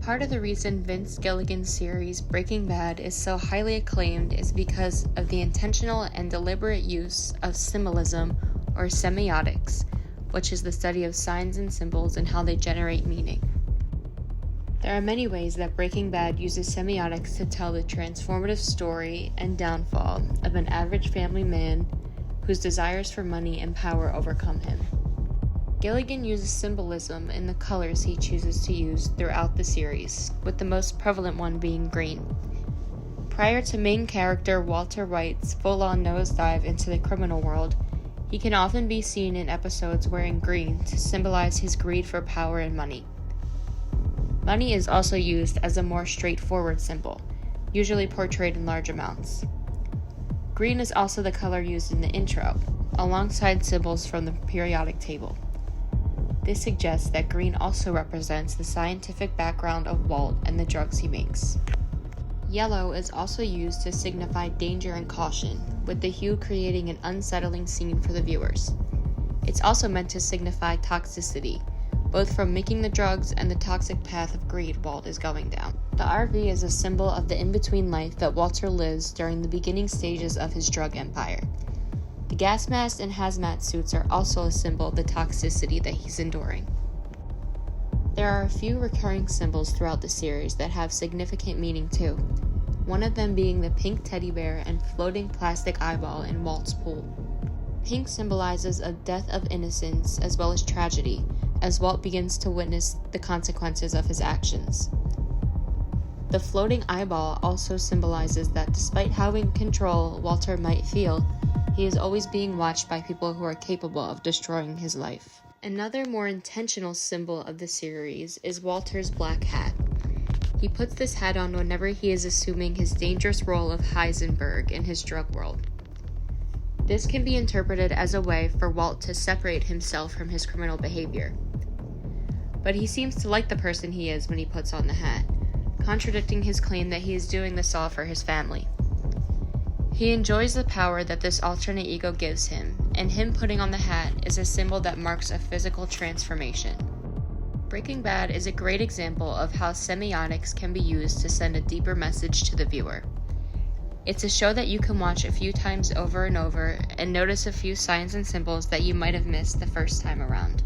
Part of the reason Vince Gilligan's series Breaking Bad is so highly acclaimed is because of the intentional and deliberate use of symbolism or semiotics, which is the study of signs and symbols and how they generate meaning. There are many ways that Breaking Bad uses semiotics to tell the transformative story and downfall of an average family man whose desires for money and power overcome him. Gilligan uses symbolism in the colors he chooses to use throughout the series, with the most prevalent one being green. Prior to main character Walter White's full-on nosedive into the criminal world, he can often be seen in episodes wearing green to symbolize his greed for power and money. Money is also used as a more straightforward symbol, usually portrayed in large amounts. Green is also the color used in the intro, alongside symbols from the periodic table. This suggests that green also represents the scientific background of Walt and the drugs he makes. Yellow is also used to signify danger and caution, with the hue creating an unsettling scene for the viewers. It's also meant to signify toxicity, both from making the drugs and the toxic path of greed Walt is going down. The RV is a symbol of the in-between life that Walter lives during the beginning stages of his drug empire. The gas mask and hazmat suits are also a symbol of the toxicity that he's enduring. There are a few recurring symbols throughout the series that have significant meaning too, one of them being the pink teddy bear and floating plastic eyeball in Walt's pool. Pink symbolizes a death of innocence as well as tragedy, as Walt begins to witness the consequences of his actions. The floating eyeball also symbolizes that despite how in control Walter might feel, he is always being watched by people who are capable of destroying his life. Another more intentional symbol of the series is Walter's black hat. He puts this hat on whenever he is assuming his dangerous role of Heisenberg in his drug world. This can be interpreted as a way for Walt to separate himself from his criminal behavior. But he seems to like the person he is when he puts on the hat, contradicting his claim that he is doing this all for his family. He enjoys the power that this alternate ego gives him, and him putting on the hat is a symbol that marks a physical transformation. Breaking Bad is a great example of how semiotics can be used to send a deeper message to the viewer. It's a show that you can watch a few times over and over and notice a few signs and symbols that you might have missed the first time around.